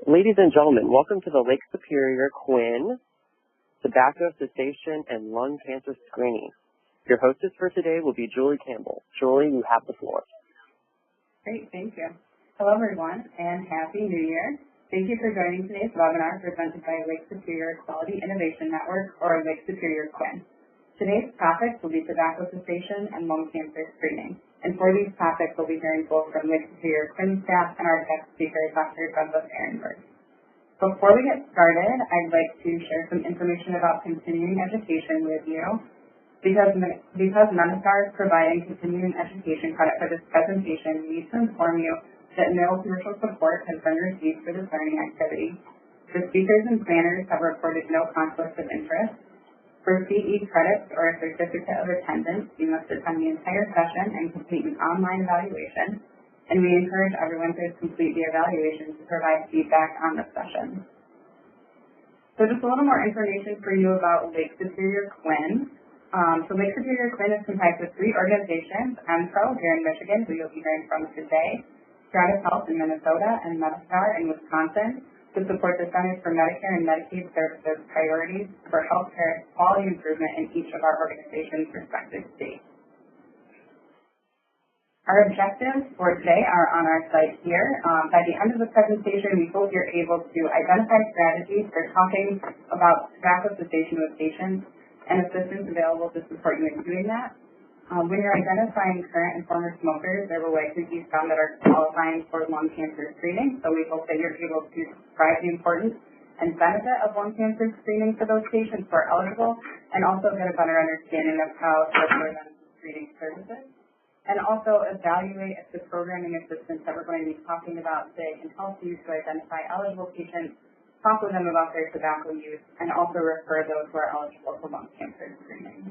Ladies and gentlemen, welcome to the Lake Superior Quinn Tobacco Cessation and Lung Cancer Screening. Your hostess for today will be Julie Campbell. Julie, you have the floor. Great, thank you. Hello everyone, and Happy New Year. Thank you for joining today's webinar presented by Lake Superior Quality Innovation Network, or Lake Superior Quinn. Today's topics will be tobacco cessation and lung cancer screening. And for these topics, we'll be hearing both from Lake Superior Quinn staff and our guest speaker, Dr. Douglas Ehrenberg. Before we get started, I'd like to share some information about continuing education with you. Because Medistar is providing continuing education credit for this presentation, we need to inform you that no commercial support has been received for this learning activity. The speakers and planners have reported no conflicts of interest. For CE credits or a certificate of attendance, you must attend the entire session and complete an online evaluation, and we encourage everyone to complete the evaluation to provide feedback on the session. So just a little more information for you about Lake Superior Quinn. Lake Superior Quinn is comprised of three organizations: MPRO here in Michigan, who you'll be hearing from today, Stratus Health in Minnesota, and Medistar in Wisconsin, to support the Centers for Medicare and Medicaid Services priorities for healthcare quality improvement in each of our organizations' respective states. Our objectives for today are on our site here. By the end of the presentation, we hope you're able to identify strategies for talking about tobacco cessation with patients and assistance available to support you in doing that. When you're identifying current and former smokers, there will likely be some that are qualifying for lung cancer screening, so we hope that you're able to describe the importance and benefit of lung cancer screening for those patients who are eligible, and also get a better understanding of how to offer them screening services, and also evaluate if the programming assistance that we're going to be talking about today can help you to identify eligible patients, talk with them about their tobacco use, and also refer those who are eligible for lung cancer screening.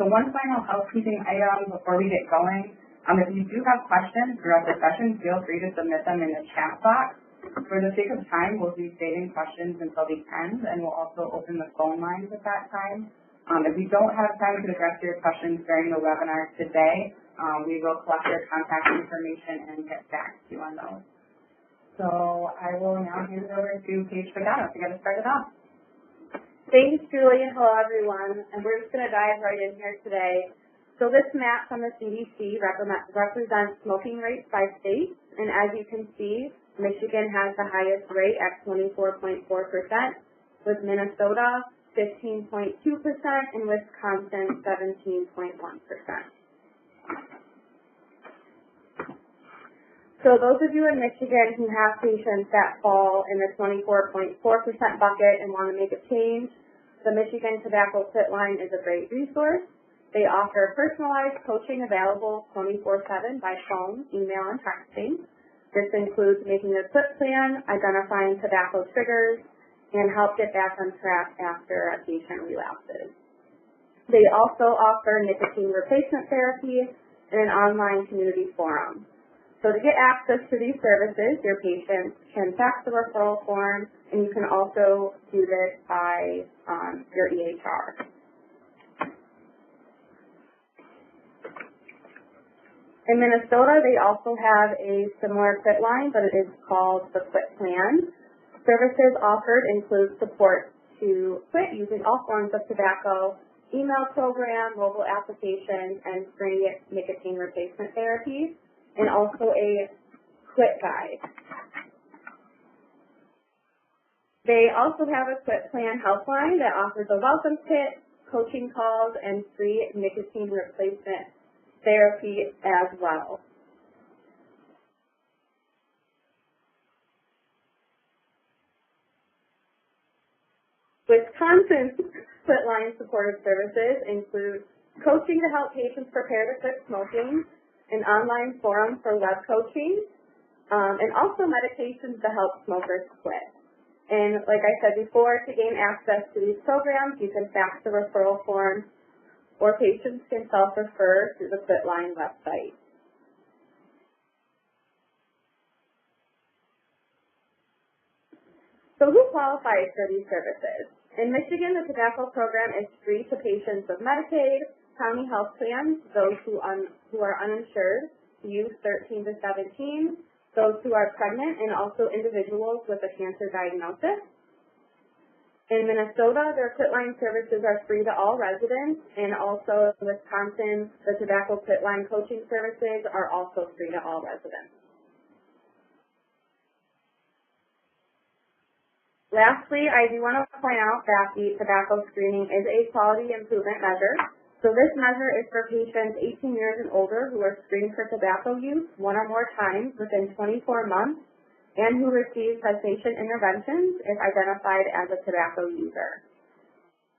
So one final housekeeping item before we get going. If you do have questions throughout the session, feel free to submit them in the chat box. For the sake of time, we'll be saving questions until the end, and we'll also open the phone lines at that time. If we don't have time to address your questions during the webinar today, we will collect your contact information and get back to you on those. So I will now hand it over to Paige Pagano to get us started off. Thanks, Julie, and hello, everyone. And we're just going to dive right in here today. So this map from the CDC represents smoking rates by state. And as you can see, Michigan has the highest rate at 24.4%, with Minnesota 15.2%, and Wisconsin 17.1%. So those of you in Michigan who have patients that fall in the 24.4% bucket and want to make a change, the Michigan Tobacco Quit Line is a great resource. They offer personalized coaching available 24/7 by phone, email, and texting. This includes making a quit plan, identifying tobacco triggers, and help get back on track after a patient relapses. They also offer nicotine replacement therapy and an online community forum. So to get access to these services, your patients can fax the referral form, and you can also do this by your EHR. In Minnesota, they also have a similar quit line, but it is called the Quit Plan. Services offered include support to quit using all forms of tobacco, email program, mobile applications, and free nicotine replacement therapy, and also a quit guide. They also have a quit plan helpline that offers a welcome kit, coaching calls, and free nicotine replacement therapy as well. Wisconsin's quit line supportive services include coaching to help patients prepare to quit smoking, an online forum for web coaching, and also medications to help smokers quit. And like I said before, to gain access to these programs, you can fax the referral form, or patients can self-refer through the Quit Line website. So who qualifies for these services? In Michigan, the tobacco program is free to patients of Medicaid, county health plans, those who are uninsured, youth 13 to 17, those who are pregnant, and also individuals with a cancer diagnosis. In Minnesota, their quitline services are free to all residents, and also in Wisconsin, the tobacco quitline coaching services are also free to all residents. Lastly, I do want to point out that the tobacco screening is a quality improvement measure. So this measure is for patients 18 years and older who are screened for tobacco use one or more times within 24 months and who receive cessation interventions if identified as a tobacco user.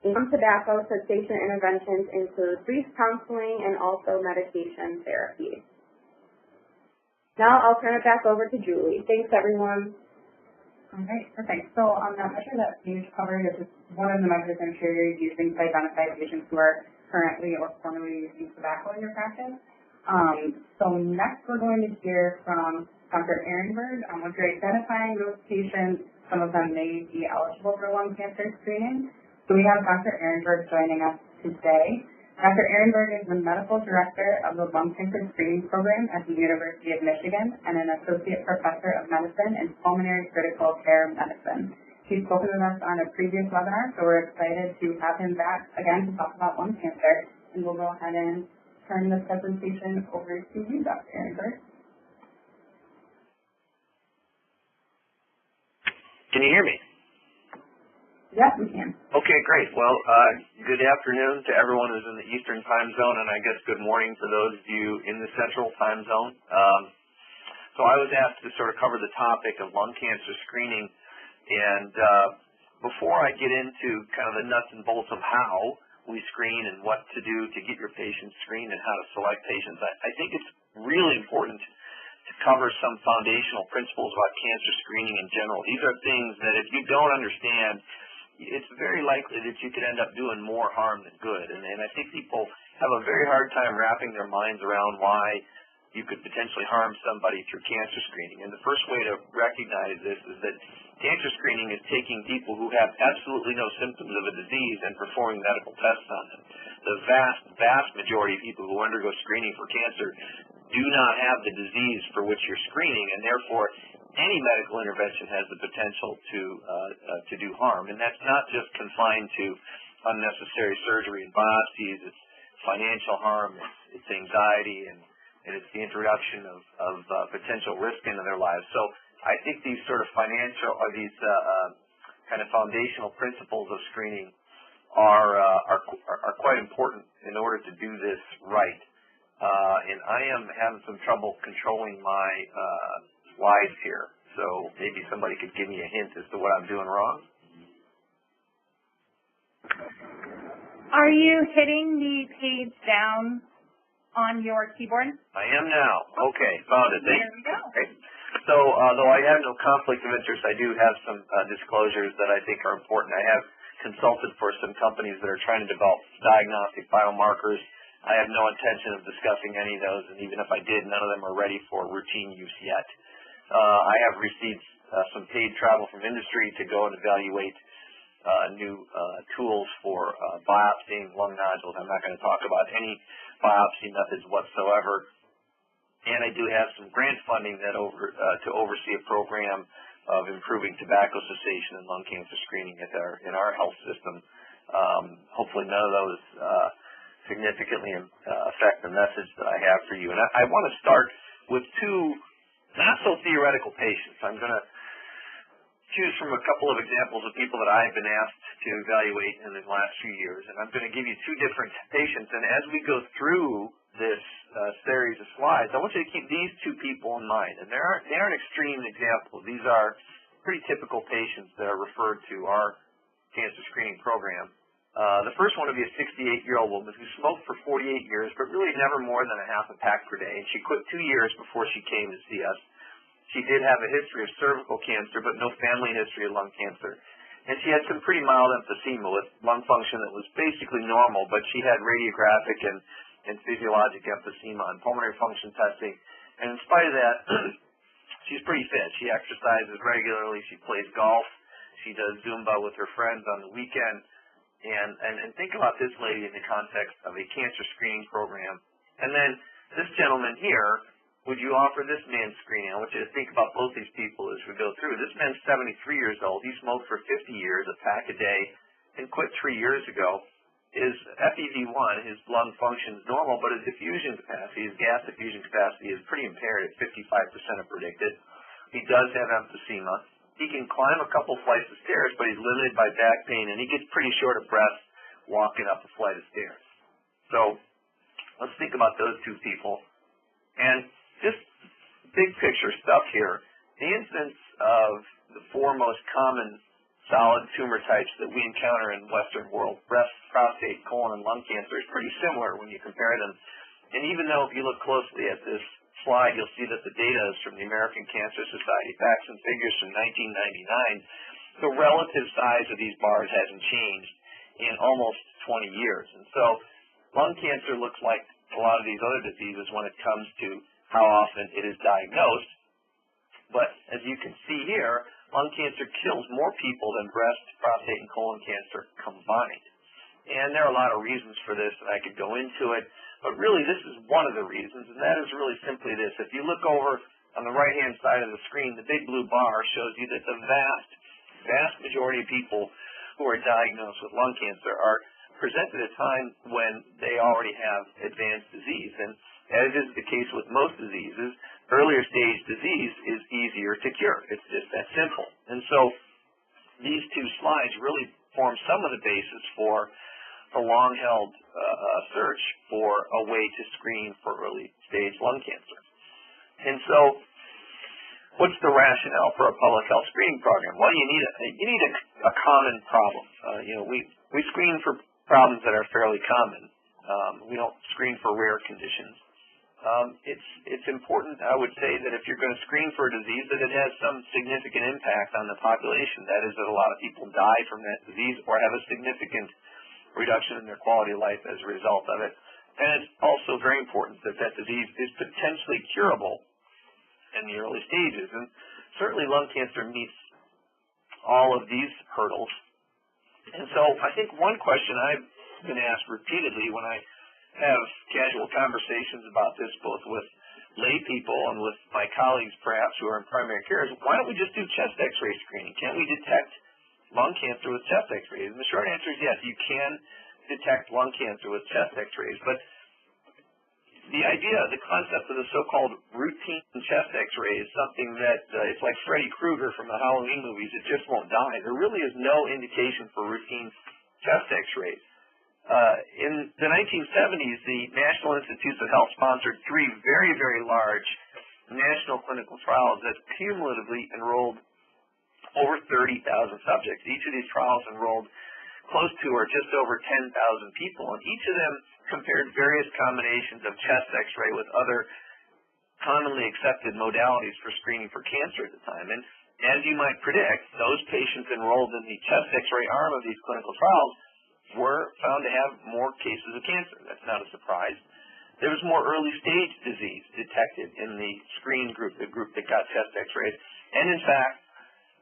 Tobacco cessation interventions include brief counseling and also medication therapy. Now I'll turn it back over to Julie. Thanks, everyone. All right, perfect. So on that measure that you covered, is one of the measures I'm sure you're using to identify patients who are currently or formerly using tobacco in your practice. So next we're going to hear from Dr. Ehrenberg. Once you're identifying those patients, some of them may be eligible for lung cancer screening. So we have Dr. Ehrenberg joining us today. Dr. Ehrenberg is the Medical Director of the Lung Cancer Screening Program at the University of Michigan and an Associate Professor of Medicine in Pulmonary Critical Care Medicine. He's spoken with us on a previous webinar, so we're excited to have him back again to talk about lung cancer. And we'll go ahead and turn the presentation over to you, Dr. Ehrenberg. Can you hear me? Yes, we can. Okay, great. Well, good afternoon to everyone who's in the Eastern time zone, and I guess good morning to those of you in the Central time zone. So I was asked to sort of cover the topic of lung cancer screening, and before I get into kind of the nuts and bolts of how we screen and what to do to get your patients screened and how to select patients, I think it's really important to cover some foundational principles about cancer screening in general. These are things that if you don't understand, it's very likely that you could end up doing more harm than good. And I think people have a very hard time wrapping their minds around why you could potentially harm somebody through cancer screening. And the first way to recognize this is that cancer screening is taking people who have absolutely no symptoms of a disease and performing medical tests on them. The vast, vast majority of people who undergo screening for cancer do not have the disease for which you're screening, and therefore any medical intervention has the potential to do harm. And that's not just confined to unnecessary surgery and biopsies. It's financial harm, it's anxiety, and it's the introduction of potential risk into their lives. So I think these sort of financial, or these kind of foundational principles of screening are quite important in order to do this right. And I am having some trouble controlling my slides here, so maybe somebody could give me a hint as to what I'm doing wrong. Are you hitting the page down on your keyboard? I am now. Okay, found it. There we go. Okay. So, though I have no conflict of interest, I do have some disclosures that I think are important. I have consulted for some companies that are trying to develop diagnostic biomarkers. I have no intention of discussing any of those, and even if I did, none of them are ready for routine use yet. I have received some paid travel from industry to go and evaluate new tools for biopsying lung nodules. I'm not going to talk about any biopsy methods whatsoever. And I do have some grant funding that to oversee a program of improving tobacco cessation and lung cancer screening in our health system. Hopefully none of those significantly affect the message that I have for you. And I want to start with two not-so-theoretical patients. I'm going to choose from a couple of examples of people that I've been asked to evaluate in the last few years, and I'm going to give you two different patients. And as we go through this series of slides, I want you to keep these two people in mind. And they aren't extreme examples. These are pretty typical patients that are referred to our cancer screening program. The first one would be a 68-year-old woman who smoked for 48 years, but really never more than a half a pack per day. And she quit 2 years before she came to see us. She did have a history of cervical cancer, but no family history of lung cancer. And she had some pretty mild emphysema with lung function that was basically normal, but she had radiographic and physiologic emphysema on pulmonary function testing. And in spite of that, she's pretty fit. She exercises regularly. She plays golf. She does Zumba with her friends on the weekend. And think about this lady in the context of a cancer screening program. And then this gentleman here would you offer this man screening? I want you to think about both these people as we go through. This man's 73 years old. He smoked for 50 years, a pack a day, and quit 3 years ago. His FEV1, his lung function is normal, but his diffusion capacity, his gas diffusion capacity is pretty impaired at 55% of predicted. He does have emphysema. He can climb a couple flights of stairs, but he's limited by back pain, and he gets pretty short of breath walking up a flight of stairs. So let's think about those two people. And just big picture stuff here. The incidence of the four most common solid tumor types that we encounter in the Western world, breast, prostate, colon, and lung cancer, is pretty similar when you compare them. And even though if you look closely at this slide, you'll see that the data is from the American Cancer Society, facts and figures from 1999, the relative size of these bars hasn't changed in almost 20 years. And so lung cancer looks like a lot of these other diseases when it comes to how often it is diagnosed. But as you can see here, lung cancer kills more people than breast, prostate, and colon cancer combined. And there are a lot of reasons for this, and I could go into it. But really, this is one of the reasons, and that is really simply this. If you look over on the right-hand side of the screen, the big blue bar shows you that the vast majority of people who are diagnosed with lung cancer are present at a time when they already have advanced disease. And as is the case with most diseases, earlier stage disease is easier to cure. It's just that simple. And so these two slides really form some of the basis for a long-held search for a way to screen for early stage lung cancer. And so what's the rationale for a public health screening program? Well, you need a common problem. We screen for problems that are fairly common. We don't screen for rare conditions. It's important, I would say, that if you're going to screen for a disease, that it has some significant impact on the population. That is, that a lot of people die from that disease or have a significant reduction in their quality of life as a result of it. And it's also very important that that disease is potentially curable in the early stages. And certainly lung cancer meets all of these hurdles. And so I think one question I've been asked repeatedly when I have casual conversations about this, both with lay people and with my colleagues perhaps who are in primary care, is why don't we just do chest x-ray screening? Can't we detect lung cancer with chest x-rays? And the short answer is yes, you can detect lung cancer with chest x-rays, but the idea, the concept of the so-called routine chest x-ray is something that it's like Freddy Krueger from the Halloween movies. It just won't die. There really is no indication for routine chest x-rays. In the 1970s, the National Institutes of Health sponsored three very, very large national clinical trials that cumulatively enrolled over 30,000 subjects. Each of these trials enrolled close to or just over 10,000 people, and each of them compared various combinations of chest x-ray with other commonly accepted modalities for screening for cancer at the time. And as you might predict, those patients enrolled in the chest x-ray arm of these clinical trials were found to have more cases of cancer. That's not a surprise. There was more early stage disease detected in the screen group, the group that got chest x-rays. And in fact,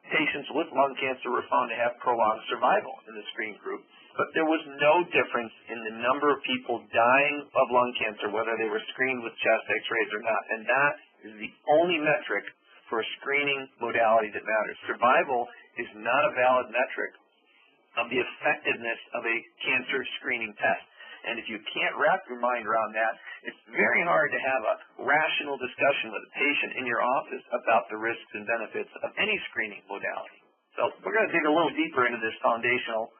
patients with lung cancer were found to have prolonged survival in the screen group. But there was no difference in the number of people dying of lung cancer, whether they were screened with chest x-rays or not. And that is the only metric for a screening modality that matters. Survival is not a valid metric of the effectiveness of a cancer screening test. And if you can't wrap your mind around that, it's very hard to have a rational discussion with a patient in your office about the risks and benefits of any screening modality. So we're going to dig a little deeper into this foundational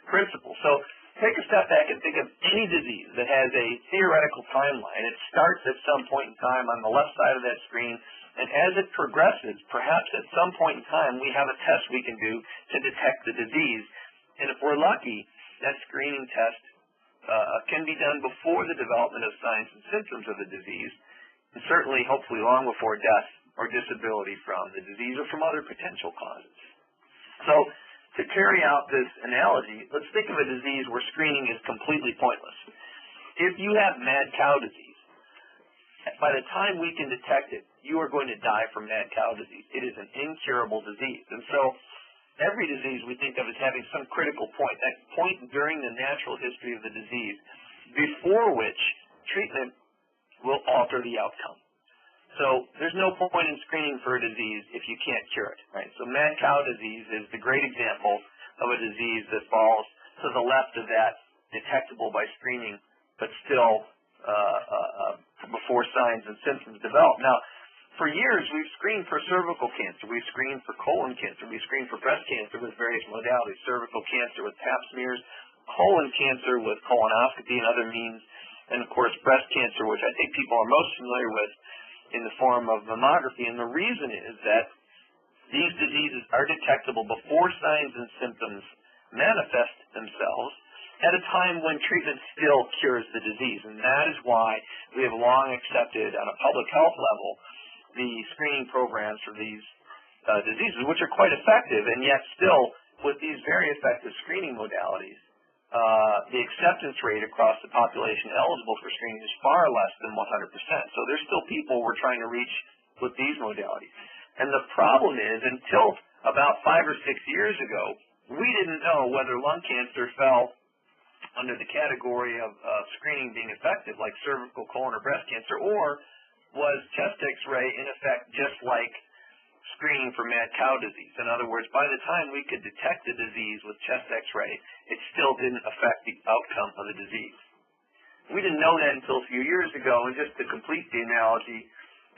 principle. So take a step back and think of any disease that has a theoretical timeline. It starts at some point in time on the left side of that screen, and as it progresses, perhaps at some point in time, we have a test we can do to detect the disease. And if we're lucky, that screening test can be done before the development of signs and symptoms of the disease, and certainly, hopefully, long before death or disability from the disease or from other potential causes. So, to carry out this analogy, let's think of a disease where screening is completely pointless. If you have mad cow disease, by the time we can detect it, you are going to die from mad cow disease. It is an incurable disease. And so, every disease we think of as having some critical point, that point during the natural history of the disease, before which treatment will alter the outcome. So there's no point in screening for a disease if you can't cure it, right? So mad cow disease is the great example of a disease that falls to the left of that, detectable by screening, but still before signs and symptoms develop. Now, for years, we've screened for cervical cancer. We've screened for colon cancer. We've screened for breast cancer with various modalities, cervical cancer with pap smears, colon cancer with colonoscopy and other means, and, of course, breast cancer, which I think people are most familiar with in the form of mammography. And the reason is that these diseases are detectable before signs and symptoms manifest themselves at a time when treatment still cures the disease. And that is why we have long accepted on a public health level the screening programs for these diseases, which are quite effective, and yet still, with these very effective screening modalities, the acceptance rate across the population eligible for screening is far less than 100%. So there's still people we're trying to reach with these modalities. And the problem is, until about 5 or 6 years ago, we didn't know whether lung cancer fell under the category of screening being effective, like cervical, colon, or breast cancer, or was chest X-ray in effect just like screening for mad cow disease. In other words, by the time we could detect the disease with chest X-ray, it still didn't affect the outcome of the disease. We didn't know that until a few years ago, and just to complete the analogy,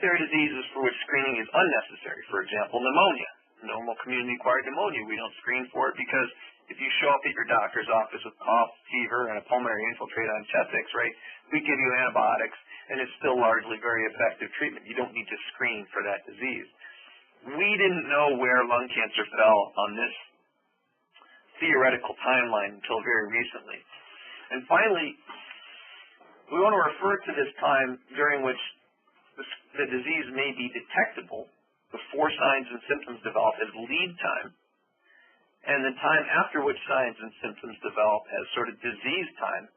there are diseases for which screening is unnecessary. For example, pneumonia, normal community-acquired pneumonia. We don't screen for it because if you show up at your doctor's office with cough, fever, and a pulmonary infiltrate on chest X-ray, we give you antibiotics, and it's still largely very effective treatment. You don't need to screen for that disease. We didn't know where lung cancer fell on this theoretical timeline until very recently. And finally, we want to refer to this time during which the disease may be detectable before signs and symptoms develop as lead time, and the time after which signs and symptoms develop as sort of disease time.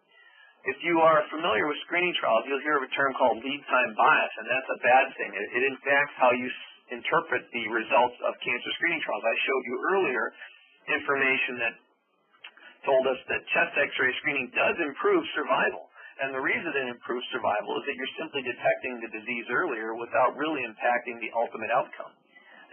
If you are familiar with screening trials, you'll hear of a term called lead time bias, and that's a bad thing. It impacts how you interpret the results of cancer screening trials. I showed you earlier information that told us that chest X-ray screening does improve survival. And the reason it improves survival is that you're simply detecting the disease earlier without really impacting the ultimate outcome.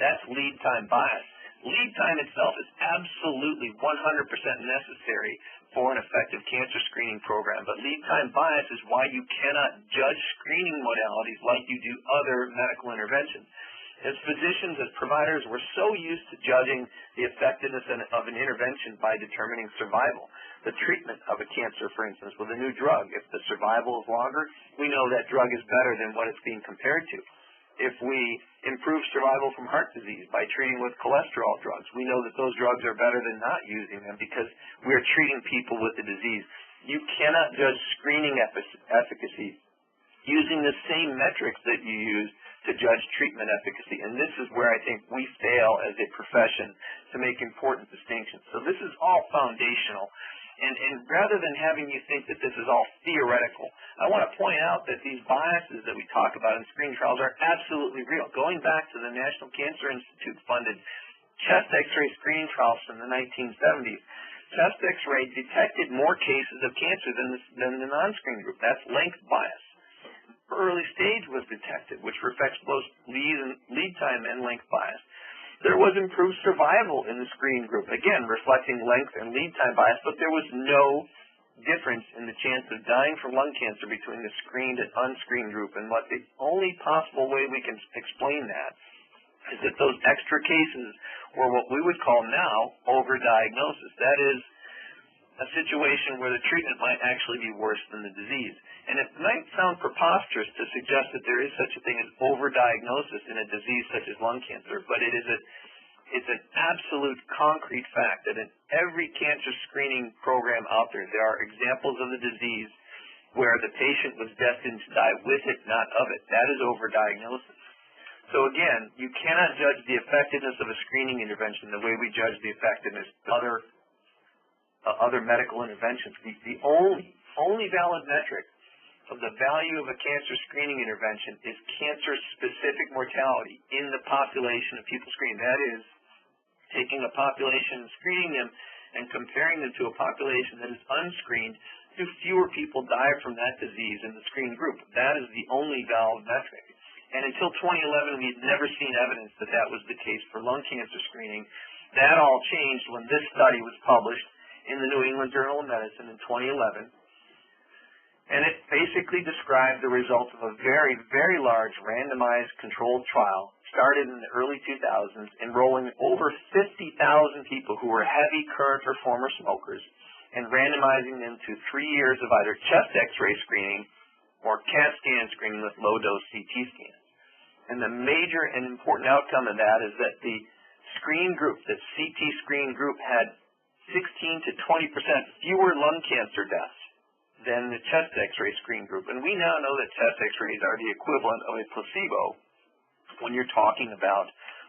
That's lead time bias. Lead time itself is absolutely 100% necessary for an effective cancer screening program, but lead time bias is why you cannot judge screening modalities like you do other medical interventions. As physicians, as providers, we're so used to judging the effectiveness of an intervention by determining survival. The treatment of a cancer, for instance, with a new drug, if the survival is longer, we know that drug is better than what it's being compared to. If we improve survival from heart disease by treating with cholesterol drugs, we know that those drugs are better than not using them because we're treating people with the disease. You cannot judge screening efficacy using the same metrics that you use to judge treatment efficacy. And this is where I think we fail as a profession to make important distinctions. So this is all foundational. And rather than having you think that this is all theoretical, I want to point out that these biases that we talk about in screening trials are absolutely real. Going back to the National Cancer Institute-funded chest X-ray screening trials from the 1970s, chest X-ray detected more cases of cancer than the non-screen group. That's length bias. Early stage was detected, which reflects both lead time and length bias. There was improved survival in the screen group, again, reflecting length and lead time bias, but there was no difference in the chance of dying from lung cancer between the screened and unscreened group. And what the only possible way we can explain that is that those extra cases were what we would call now overdiagnosis. That is a situation where the treatment might actually be worse than the disease. And it might sound preposterous to suggest that there is such a thing as overdiagnosis in a disease such as lung cancer, but it's an absolute concrete fact that in every cancer screening program out there, there are examples of the disease where the patient was destined to die with it, not of it. That is overdiagnosis. So again, you cannot judge the effectiveness of a screening intervention the way we judge the effectiveness of other medical interventions. The only valid metric of the value of a cancer screening intervention is cancer-specific mortality in the population of people screened. That is, taking a population and screening them and comparing them to a population that is unscreened, do fewer people die from that disease in the screened group. That is the only valid metric. And until 2011, we had never seen evidence that that was the case for lung cancer screening. That all changed when this study was published in the New England Journal of Medicine in 2011. And it basically described the results of a very, very large randomized controlled trial started in the early 2000s, enrolling over 50,000 people who were heavy, current, or former smokers, and randomizing them to 3 years of either chest x-ray screening or CAT scan screening with low-dose CT scans. And the major and important outcome of that is that the screen group, the CT screen group, had 16 to 20% fewer lung cancer deaths than the chest x-ray screen group. And we now know that chest x-rays are the equivalent of a placebo when you're talking about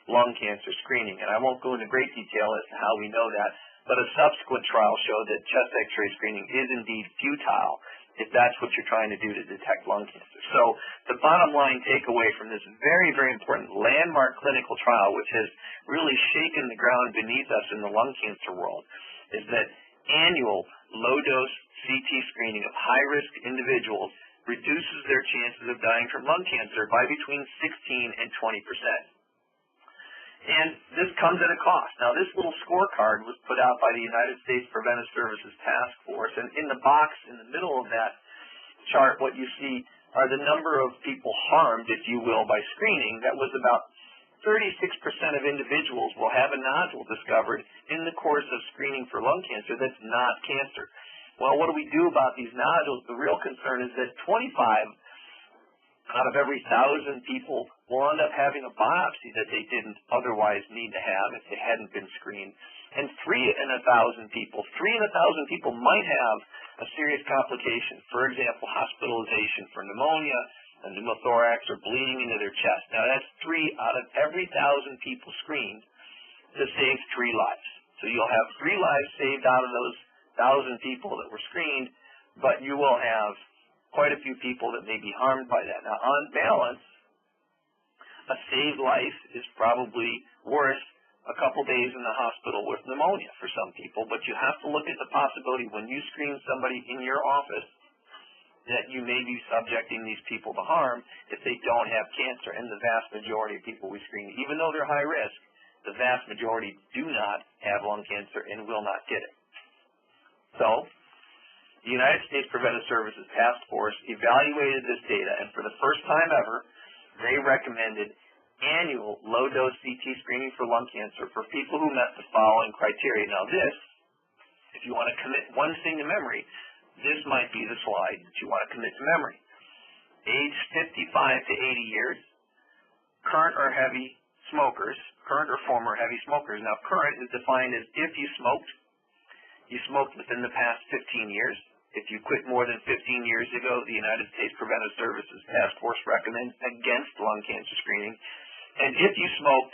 lung cancer screening. And I won't go into great detail as to how we know that, but a subsequent trial showed that chest x-ray screening is indeed futile if that's what you're trying to do to detect lung cancer. So the bottom line takeaway from this very, very important landmark clinical trial, which has really shaken the ground beneath us in the lung cancer world, is that annual low-dose CT screening of high-risk individuals reduces their chances of dying from lung cancer by between 16 and 20%. And this comes at a cost. Now, this little scorecard was put out by the United States Preventive Services Task Force, and in the box in the middle of that chart, what you see are the number of people harmed, if you will, by screening. That was about 36% of individuals will have a nodule discovered in the course of screening for lung cancer that's not cancer. Well, what do we do about these nodules? The real concern is that 25 out of every 1,000 people will end up having a biopsy that they didn't otherwise need to have if they hadn't been screened. And 3 in 1,000 people might have a serious complication. For example, hospitalization for pneumonia, a pneumothorax, or bleeding into their chest. Now, that's 3 out of every 1,000 people screened to save 3 lives. So you'll have 3 lives saved out of those 1,000 people that were screened, but you will have quite a few people that may be harmed by that. Now, on balance, a saved life is probably worth a couple days in the hospital with pneumonia for some people, but you have to look at the possibility when you screen somebody in your office that you may be subjecting these people to harm if they don't have cancer. And the vast majority of people we screen, even though they're high risk, the vast majority do not have lung cancer and will not get it. So, the United States Preventive Services Task Force evaluated this data, and for the first time ever, they recommended annual low-dose CT screening for lung cancer for people who met the following criteria. Now this, if you want to commit one thing to memory, this might be the slide that you want to commit to memory. Age 55 to 80 years, current or heavy smokers, current or former heavy smokers. Now current is defined as if you smoked within the past 15 years. If you quit more than 15 years ago, the United States Preventive Services Task Force recommends against lung cancer screening. And if you smoked,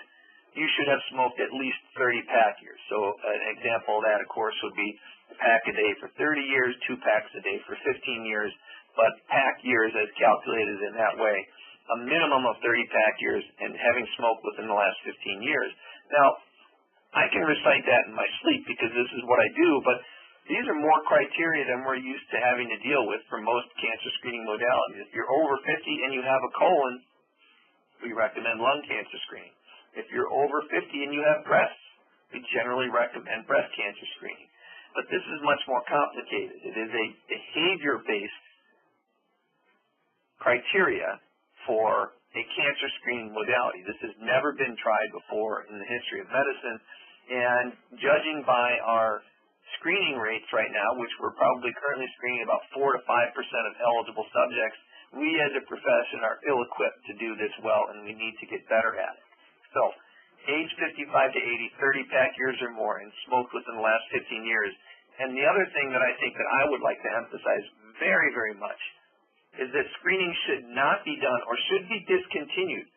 you should have smoked at least 30 pack years. So an example of that, of course, would be a pack a day for 30 years, 2 packs a day for 15 years, but pack years as calculated in that way, a minimum of 30 pack years and having smoked within the last 15 years. Now, I can recite that in my sleep because this is what I do, but these are more criteria than we're used to having to deal with for most cancer screening modalities. If you're over 50 and you have a colon, we recommend lung cancer screening. If you're over 50 and you have breasts, we generally recommend breast cancer screening. But this is much more complicated. It is a behavior-based criteria for a cancer screening modality. This has never been tried before in the history of medicine, and judging by our screening rates right now, which we're probably currently screening about 4 to 5% of eligible subjects, we as a profession are ill-equipped to do this well, and we need to get better at it. So, age 55 to 80, 30 pack years or more, and smoked within the last 15 years. And the other thing that I think that I would like to emphasize very, very much is that screening should not be done or should be discontinued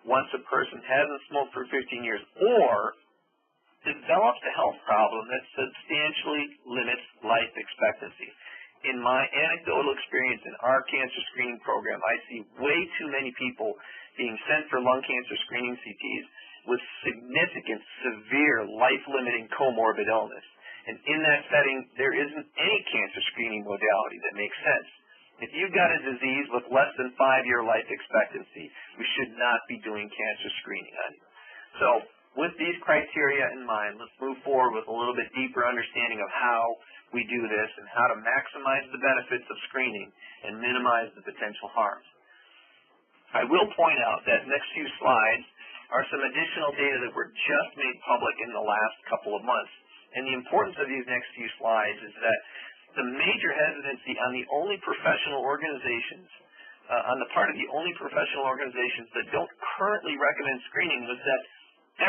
once a person hasn't smoked for 15 years or develops a health problem that substantially limits life expectancy. In my anecdotal experience in our cancer screening program, I see way too many people being sent for lung cancer screening CTs with significant, severe, life-limiting comorbid illness. And in that setting, there isn't any cancer screening modality that makes sense. If you've got a disease with less than 5-year life expectancy, we should not be doing cancer screening on you. So with these criteria in mind, let's move forward with a little bit deeper understanding of how we do this and how to maximize the benefits of screening and minimize the potential harms. I will point out that next few slides are some additional data that were just made public in the last couple of months. And the importance of these next few slides is that the major hesitancy on the only professional organizations, on the part of the only professional organizations that don't currently recommend screening, was that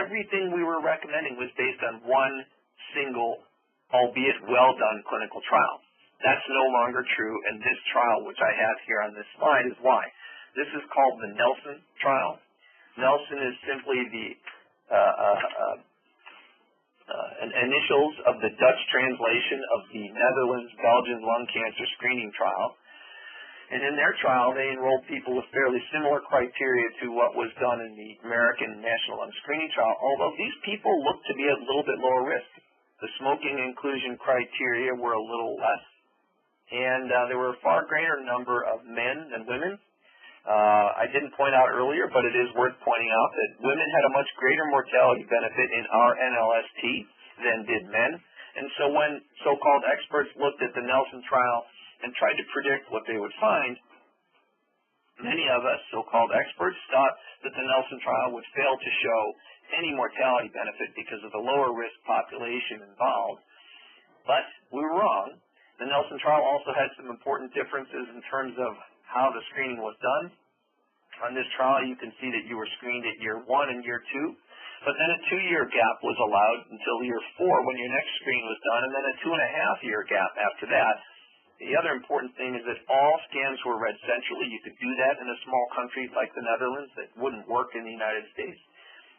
everything we were recommending was based on one single, albeit well-done clinical trial. That's no longer true, and this trial, which I have here on this slide, is why. This is called the Nelson trial. Nelson is simply the initials of the Dutch translation of the Netherlands-Belgian lung cancer screening trial. And in their trial, they enrolled people with fairly similar criteria to what was done in the American National Lung Screening Trial, although these people looked to be at a little bit lower risk. The smoking inclusion criteria were a little less, and there were a far greater number of men than women. I didn't point out earlier, but it is worth pointing out that women had a much greater mortality benefit in our NLST than did men. And so when so-called experts looked at the Nelson trial and tried to predict what they would find, many of us, so-called experts, thought that the Nelson trial would fail to show any mortality benefit because of the lower risk population involved. But we were wrong. The Nelson trial also had some important differences in terms of how the screening was done. On this trial, you can see that you were screened at year 1 and year 2, but then a 2-year gap was allowed until year 4 when your next screen was done, and then a 2.5-year gap after that. The other important thing is that all scans were read centrally. You could do that in a small country like the Netherlands that wouldn't work in the United States.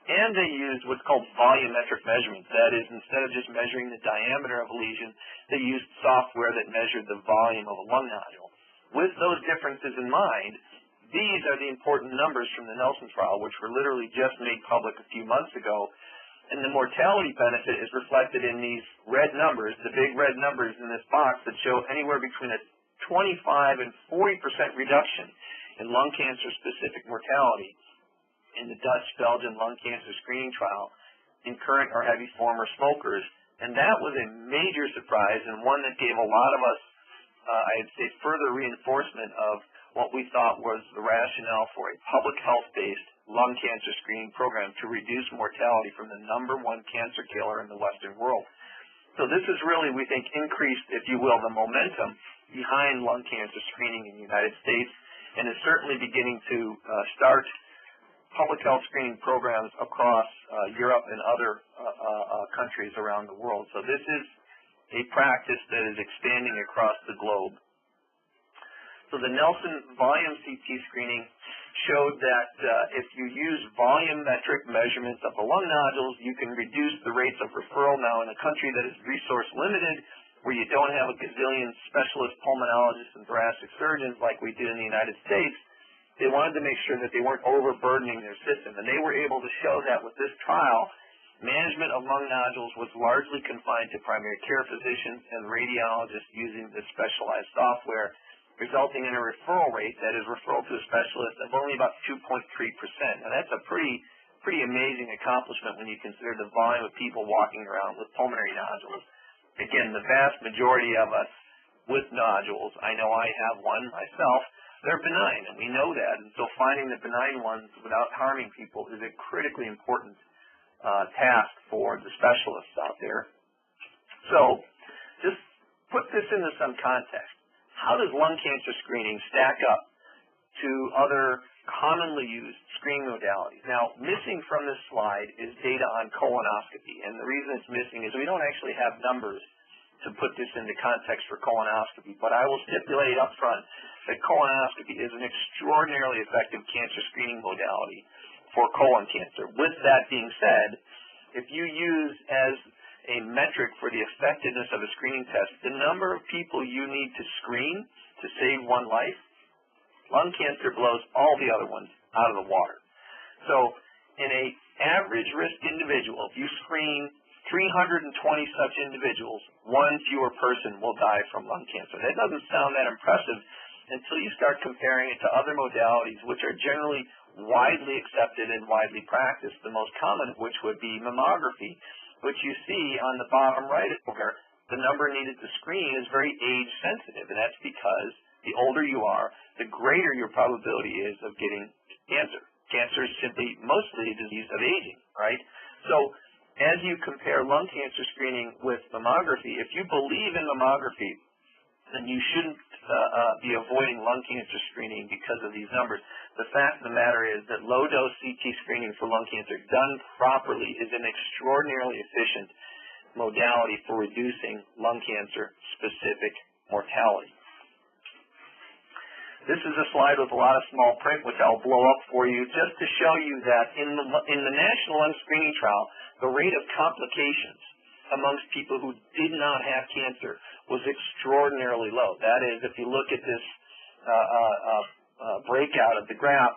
And they used what's called volumetric measurements. That is, instead of just measuring the diameter of a lesion, they used software that measured the volume of a lung nodule. With those differences in mind, these are the important numbers from the Nelson trial, which were literally just made public a few months ago. And the mortality benefit is reflected in these red numbers, the big red numbers in this box that show anywhere between a 25 and 40% reduction in lung cancer-specific mortality in the Dutch-Belgian lung cancer screening trial in current or heavy former smokers. And that was a major surprise and one that gave a lot of us I'd say further reinforcement of what we thought was the rationale for a public health-based lung cancer screening program to reduce mortality from the #1 cancer killer in the Western world. So this is really, we think, increased, if you will, the momentum behind lung cancer screening in the United States, and is certainly beginning to start public health screening programs across Europe and other countries around the world. So this is a practice that is expanding across the globe. So the Nelson volume CT screening showed that if you use volumetric measurements of the lung nodules, you can reduce the rates of referral. Now, in a country that is resource limited, where you don't have a gazillion specialist pulmonologists and thoracic surgeons like we do in the United States, they wanted to make sure that they weren't overburdening their system. And they were able to show that with this trial. Management of lung nodules was largely confined to primary care physicians and radiologists using this specialized software, resulting in a referral rate, that is referral to a specialist, of only about 2.3%. Now that's a pretty amazing accomplishment when you consider the volume of people walking around with pulmonary nodules. Again, the vast majority of us with nodules, I know I have one myself, they're benign, and we know that. And so finding the benign ones without harming people is a critically important task for the specialists out there. So just put this into some context. How does lung cancer screening stack up to other commonly used screening modalities? Now, missing from this slide is data on colonoscopy, and the reason it's missing is we don't actually have numbers to put this into context for colonoscopy, but I will stipulate up front that colonoscopy is an extraordinarily effective cancer screening modality for colon cancer. With that being said, if you use as a metric for the effectiveness of a screening test the number of people you need to screen to save one life, lung cancer blows all the other ones out of the water. So in an average risk individual, if you screen 320 such individuals, one fewer person will die from lung cancer. That doesn't sound that impressive, until you start comparing it to other modalities, which are generally widely accepted and widely practiced, the most common of which would be mammography, which you see on the bottom right where the number needed to screen is very age sensitive, and that's because the older you are, the greater your probability is of getting cancer. Cancer is simply mostly a disease of aging, right? So as you compare lung cancer screening with mammography, if you believe in mammography, then you shouldn't be avoiding lung cancer screening because of these numbers. The fact of the matter is that low-dose CT screening for lung cancer done properly is an extraordinarily efficient modality for reducing lung cancer-specific mortality. This is a slide with a lot of small print, which I'll blow up for you, just to show you that in the National Lung Screening Trial, the rate of complications amongst people who did not have cancer was extraordinarily low. That is, if you look at this breakout of the graph,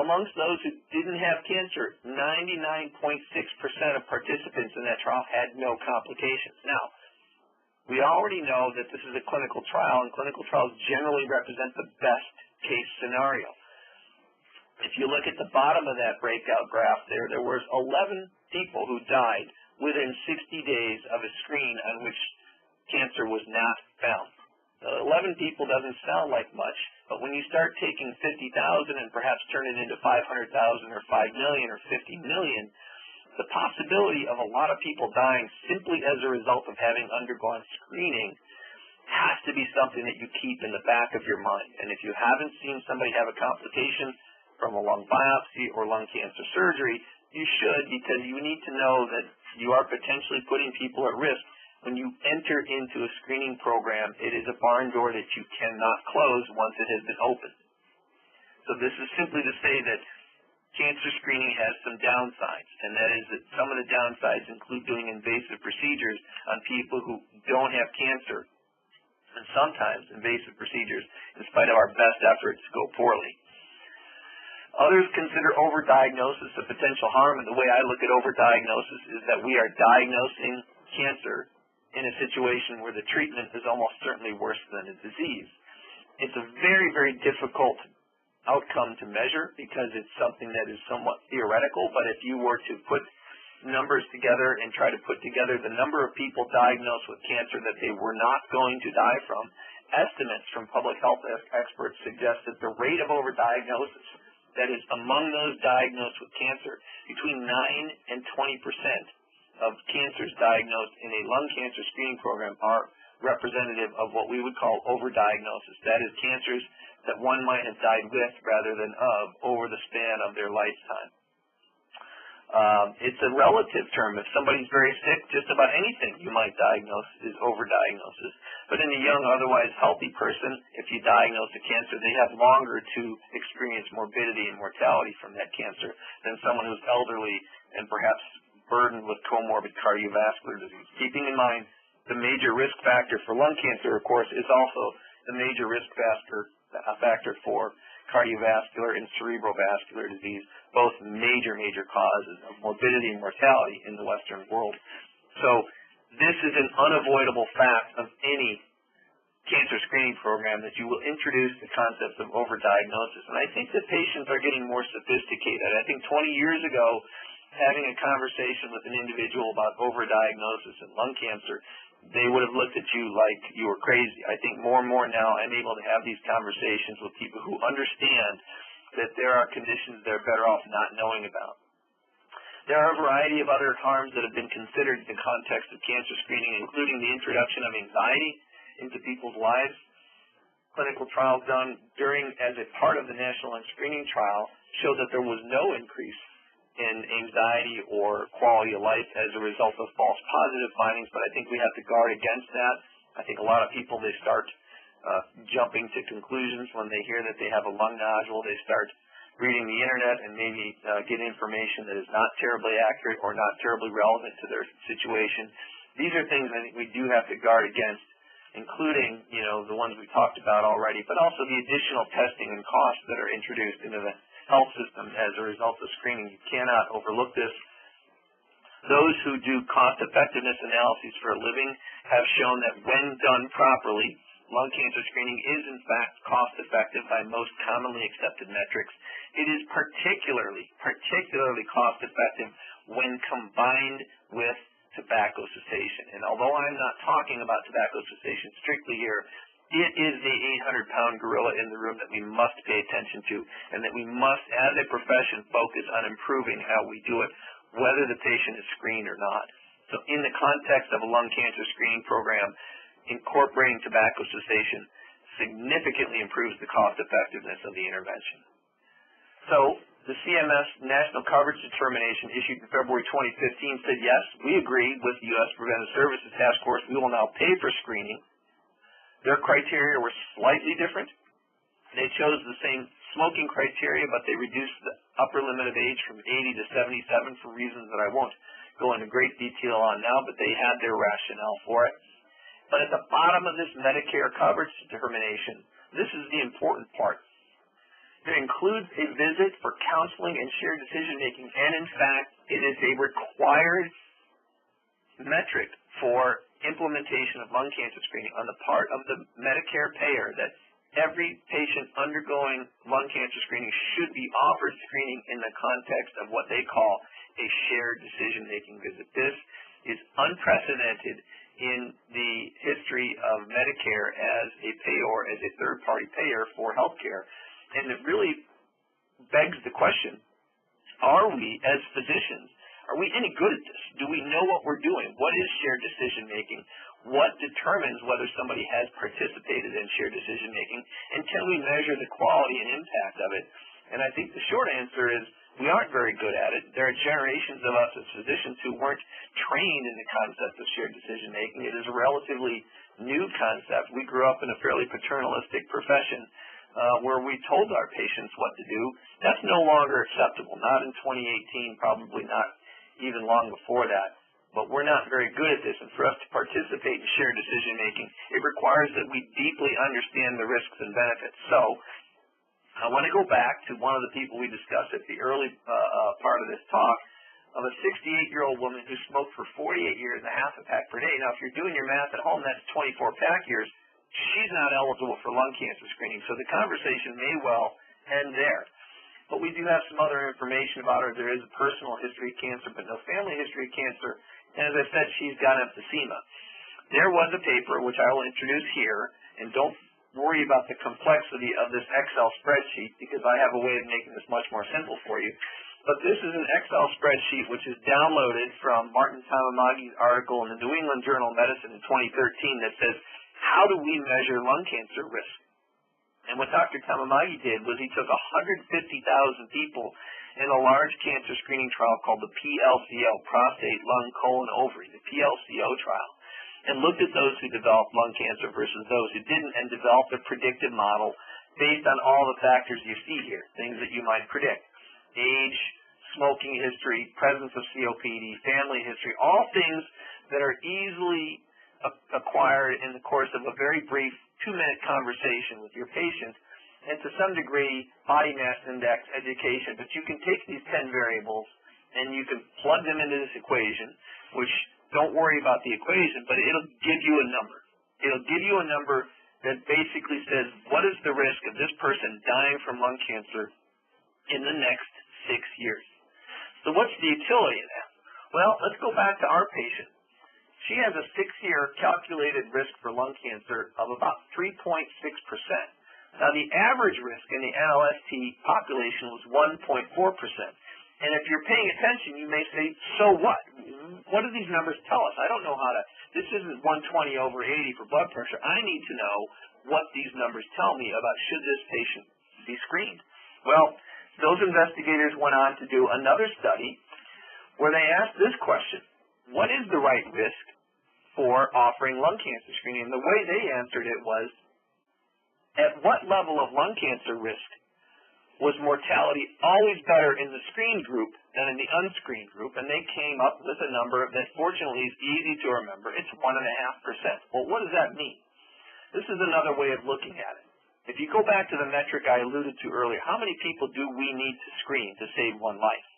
amongst those who didn't have cancer, 99.6% of participants in that trial had no complications. Now, we already know that this is a clinical trial, and clinical trials generally represent the best case scenario. If you look at the bottom of that breakout graph there was 11 people who died within 60 days of a screen on which cancer was not found. 11 people doesn't sound like much, but when you start taking 50,000 and perhaps turn it into 500,000 or 5 million or 50 million, the possibility of a lot of people dying simply as a result of having undergone screening has to be something that you keep in the back of your mind. And if you haven't seen somebody have a complication from a lung biopsy or lung cancer surgery, you should, because you need to know that you are potentially putting people at risk. When you enter into a screening program, it is a barn door that you cannot close once it has been opened. So this is simply to say that cancer screening has some downsides, and that is that some of the downsides include doing invasive procedures on people who don't have cancer, and sometimes invasive procedures, in spite of our best efforts, go poorly. Others consider overdiagnosis a potential harm, and the way I look at overdiagnosis is that we are diagnosing cancer in a situation where the treatment is almost certainly worse than the disease. It's a very, very difficult outcome to measure because it's something that is somewhat theoretical, but if you were to put numbers together and try to put together the number of people diagnosed with cancer that they were not going to die from, estimates from public health experts suggest that the rate of overdiagnosis, that is among those diagnosed with cancer, between 9 and 20% of cancers diagnosed in a lung cancer screening program are representative of what we would call overdiagnosis. That is, cancers that one might have died with rather than of over the span of their lifetime. It's a relative term. If somebody's very sick, just about anything you might diagnose is overdiagnosis. But in a young, otherwise healthy person, if you diagnose a cancer, they have longer to experience morbidity and mortality from that cancer than someone who's elderly and perhaps burdened with comorbid cardiovascular disease. Keeping in mind, the major risk factor for lung cancer, of course, is also the major risk factor for cardiovascular and cerebrovascular disease, both major causes of morbidity and mortality in the Western world. So this is an unavoidable fact of any cancer screening program, that you will introduce the concept of overdiagnosis. And I think that patients are getting more sophisticated. I think 20 years ago, having a conversation with an individual about overdiagnosis and lung cancer, they would have looked at you like you were crazy. I think more and more now I'm able to have these conversations with people who understand that there are conditions they're better off not knowing about. There are a variety of other harms that have been considered in the context of cancer screening, including the introduction of anxiety into people's lives. Clinical trials done as a part of the National Lung Screening Trial show that there was no increase in anxiety or quality of life as a result of false positive findings, but I think we have to guard against that. I think a lot of people, they start jumping to conclusions when they hear that they have a lung nodule. They start reading the internet and maybe get information that is not terribly accurate or not terribly relevant to their situation. These are things I think we do have to guard against, including, the ones we talked about already, but also the additional testing and costs that are introduced into the health system as a result of screening. You cannot overlook this. Those who do cost-effectiveness analyses for a living have shown that when done properly, lung cancer screening is in fact cost effective by most commonly accepted metrics. It is particularly cost effective when combined with tobacco cessation. And although I'm not talking about tobacco cessation strictly here, it is the 800-pound gorilla in the room that we must pay attention to, and that we must, as a profession, focus on improving how we do it, whether the patient is screened or not. So in the context of a lung cancer screening program, incorporating tobacco cessation significantly improves the cost effectiveness of the intervention. So the CMS National Coverage Determination issued in February 2015 said, yes, we agree with the U.S. Preventive Services Task Force. We will now pay for screening. Their criteria were slightly different. They chose the same smoking criteria, but they reduced the upper limit of age from 80 to 77 for reasons that I won't go into great detail on now, but they had their rationale for it. But at the bottom of this Medicare coverage determination, this is the important part. It includes a visit for counseling and shared decision-making, and in fact, it is a required metric for implementation of lung cancer screening on the part of the Medicare payer that every patient undergoing lung cancer screening should be offered screening in the context of what they call a shared decision-making visit. This is unprecedented in the history of Medicare as a payer, as a third-party payer for health care. And it really begs the question, are we, as physicians, are we any good at this? Do we know what we're doing? What is shared decision-making? What determines whether somebody has participated in shared decision-making? And can we measure the quality and impact of it? And I think the short answer is we aren't very good at it. There are generations of us as physicians who weren't trained in the concept of shared decision-making. It is a relatively new concept. We grew up in a fairly paternalistic profession where we told our patients what to do. That's no longer acceptable, not in 2018, probably not even long before that. But we're not very good at this, and for us to participate in shared decision-making, it requires that we deeply understand the risks and benefits. So I want to go back to one of the people we discussed at the early part of this talk, of a 68-year-old woman who smoked for 48 years and a half a pack per day. Now, if you're doing your math at home, that's 24 pack years. She's not eligible for lung cancer screening, so the conversation may well end there. But we do have some other information about her. There is a personal history of cancer, but no family history of cancer. And as I said, she's got emphysema. There was a paper, which I will introduce here, and don't worry about the complexity of this Excel spreadsheet, because I have a way of making this much more simple for you. But this is an Excel spreadsheet which is downloaded from Martin Tamamagi's article in the New England Journal of Medicine in 2013 that says, how do we measure lung cancer risk? And what Dr. Tamamagi did was he took 150,000 people in a large cancer screening trial called the PLCO, prostate, lung, colon, ovary, the PLCO trial, and looked at those who developed lung cancer versus those who didn't, and developed a predictive model based on all the factors you see here, things that you might predict. Age, smoking history, presence of COPD, family history, all things that are easily acquired in the course of a very brief 2-minute conversation with your patient, and to some degree body mass index, education. But you can take these 10 variables and you can plug them into this equation, which don't worry about the equation, but it'll give you a number. It'll give you a number that basically says, what is the risk of this person dying from lung cancer in the next 6 years? So what's the utility of that? Well, let's go back to our patient. She has a 6-year calculated risk for lung cancer of about 3.6%. Now, the average risk in the NLST population was 1.4%. And if you're paying attention, you may say, so what? What do these numbers tell us? I don't know how to, this isn't 120/80 for blood pressure. I need to know what these numbers tell me about should this patient be screened. Well, those investigators went on to do another study where they asked this question: what is the right risk for offering lung cancer screening? And the way they answered it was, at what level of lung cancer risk was mortality always better in the screened group than in the unscreened group? And they came up with a number that fortunately is easy to remember. It's 1.5%. Well, what does that mean? This is another way of looking at it. If you go back to the metric I alluded to earlier, how many people do we need to screen to save one life?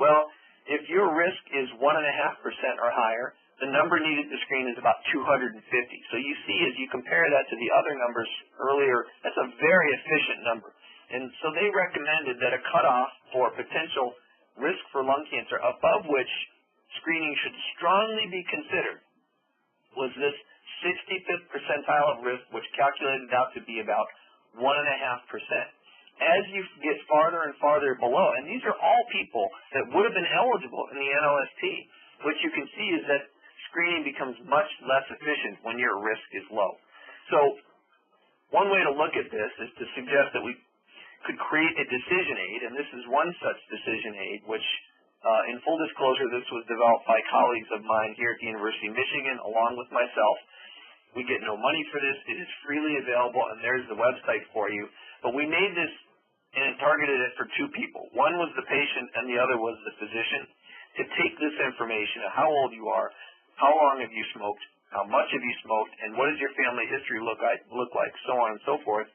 Well, if your risk is 1.5% or higher, the number needed to screen is about 250. So you see, as you compare that to the other numbers earlier, that's a very efficient number. And so they recommended that a cutoff for potential risk for lung cancer above which screening should strongly be considered was this 65th percentile of risk, which calculated out to be about 1.5%. As you get farther and farther below, and these are all people that would have been eligible in the NLST, what you can see is that screening becomes much less efficient when your risk is low. So one way to look at this is to suggest that we could create a decision aid, and this is one such decision aid, which in full disclosure, this was developed by colleagues of mine here at the University of Michigan along with myself. We get no money for this. It is freely available, and there's the website for you. But we made this and targeted it for two people. One was the patient, and the other was the physician, to take this information of how old you are, how long have you smoked, how much have you smoked, and what does your family history look like, so on and so forth,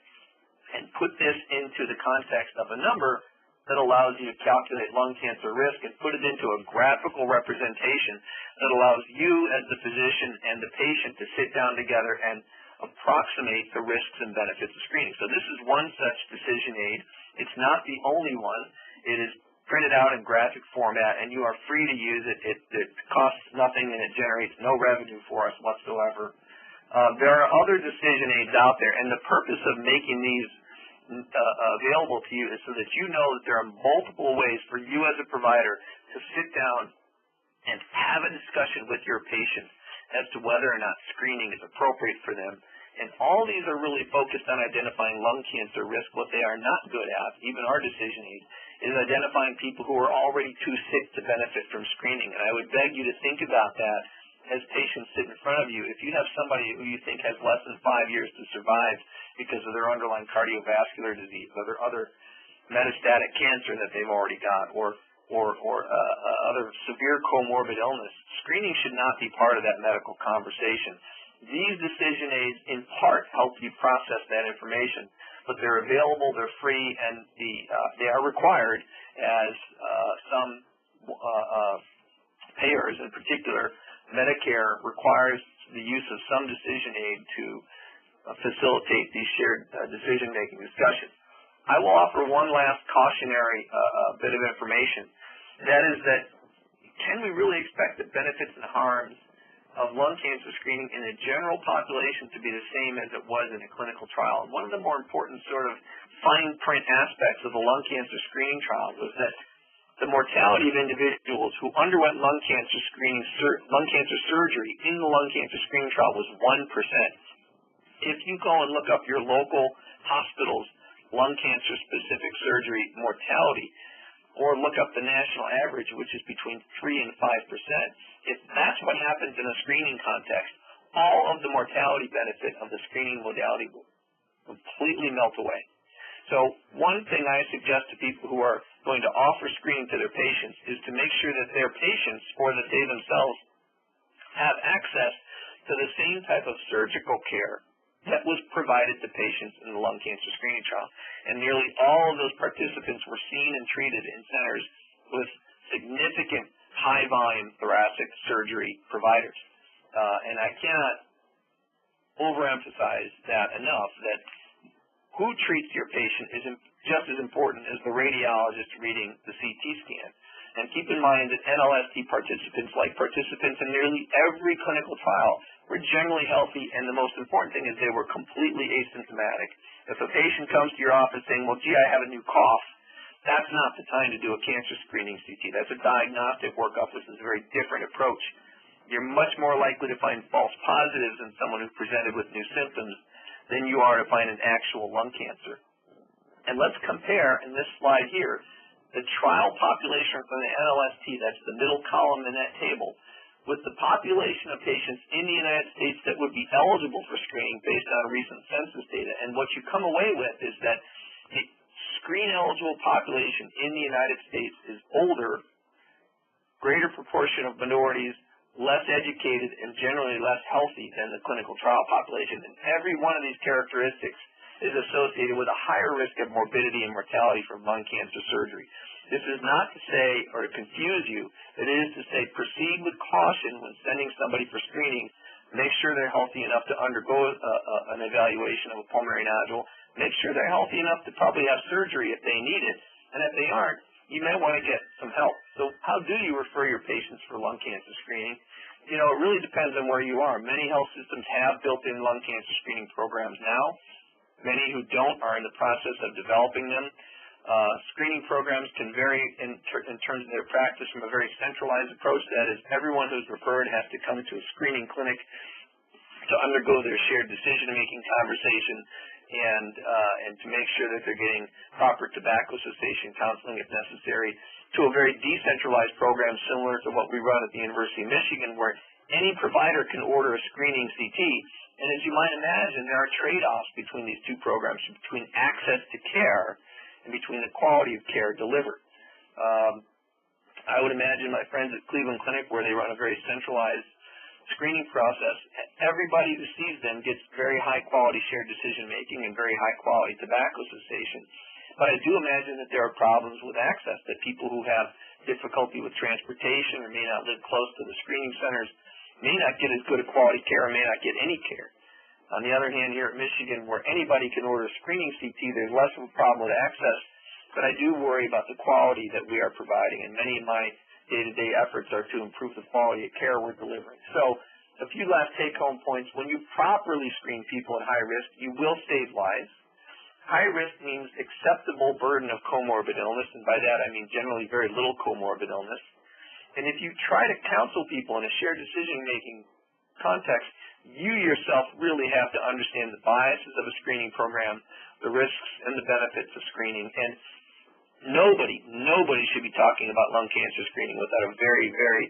and put this into the context of a number that allows you to calculate lung cancer risk and put it into a graphical representation that allows you as the physician and the patient to sit down together and approximate the risks and benefits of screening. So this is one such decision aid. It's not the only one. It is printed out in graphic format, and you are free to use it. It costs nothing, and it generates no revenue for us whatsoever. There are other decision aids out there, and the purpose of making these available to you is so that you know that there are multiple ways for you as a provider to sit down and have a discussion with your patient as to whether or not screening is appropriate for them. And all these are really focused on identifying lung cancer risk. What they are not good at, even our decision aid, is identifying people who are already too sick to benefit from screening. And I would beg you to think about that as patients sit in front of you. If you have somebody who you think has less than 5 years to survive because of their underlying cardiovascular disease, or their other metastatic cancer that they've already got, or other severe comorbid illness, screening should not be part of that medical conversation. These decision aids, in part, help you process that information, but they're available, they're free, and they are required as some payers, in particular Medicare, requires the use of some decision aid to facilitate these shared decision-making discussions. I will offer one last cautionary bit of information. That is that, can we really expect the benefits and harms of lung cancer screening in the general population to be the same as it was in a clinical trial? And one of the more important sort of fine print aspects of the lung cancer screening trial was that the mortality of individuals who underwent lung cancer surgery in the lung cancer screening trial was 1%. If you go and look up your local hospital's lung cancer specific surgery mortality, or look up the national average, which is between 3 and 5%, if that's what happens in a screening context, all of the mortality benefit of the screening modality will completely melt away. So one thing I suggest to people who are going to offer screening to their patients is to make sure that their patients, or that they themselves, have access to the same type of surgical care that was provided to patients in the lung cancer screening trial. And nearly all of those participants were seen and treated in centers with significant high-volume thoracic surgery providers. And I cannot overemphasize that enough, that who treats your patient is just as important as the radiologist reading the CT scan. And keep in mind that NLST participants, like participants in nearly every clinical trial, were generally healthy, and the most important thing is they were completely asymptomatic. If a patient comes to your office saying, well, gee, I have a new cough, that's not the time to do a cancer screening CT. That's a diagnostic workup. This is a very different approach. You're much more likely to find false positives in someone who presented with new symptoms than you are to find an actual lung cancer. And let's compare, in this slide here, the trial population from the NLST, that's the middle column in that table, with the population of patients in the United States that would be eligible for screening based on recent census data. And what you come away with is that the screen-eligible population in the United States is older, greater proportion of minorities, less educated, and generally less healthy than the clinical trial population. And every one of these characteristics is associated with a higher risk of morbidity and mortality from lung cancer surgery. This is not to say or to confuse you. It is to say proceed with caution when sending somebody for screening. Make sure they're healthy enough to undergo an evaluation of a pulmonary nodule. Make sure they're healthy enough to probably have surgery if they need it. And if they aren't, you may want to get some help. So how do you refer your patients for lung cancer screening? You know, it really depends on where you are. Many health systems have built-in lung cancer screening programs now. Many who don't are in the process of developing them. Screening programs can vary in terms of their practice from a very centralized approach. That is, everyone who's referred has to come to a screening clinic to undergo their shared decision-making conversation and to make sure that they're getting proper tobacco cessation counseling if necessary, to a very decentralized program similar to what we run at the University of Michigan, where any provider can order a screening CT. And as you might imagine, there are trade-offs between these two programs, between access to care and between the quality of care delivered. I would imagine my friends at Cleveland Clinic, where they run a very centralized screening process, everybody who sees them gets very high-quality shared decision-making and very high-quality tobacco cessation. But I do imagine that there are problems with access, that people who have difficulty with transportation or may not live close to the screening centers may not get as good a quality care or may not get any care. On the other hand, here at Michigan, where anybody can order a screening CT, there's less of a problem with access, but I do worry about the quality that we are providing, and many of my day-to-day efforts are to improve the quality of care we're delivering. So a few last take-home points. When you properly screen people at high risk, you will save lives. High risk means acceptable burden of comorbid illness, and by that I mean generally very little comorbid illness. And if you try to counsel people in a shared decision-making context, you yourself really have to understand the biases of a screening program, the risks and the benefits of screening. And nobody should be talking about lung cancer screening without a very, very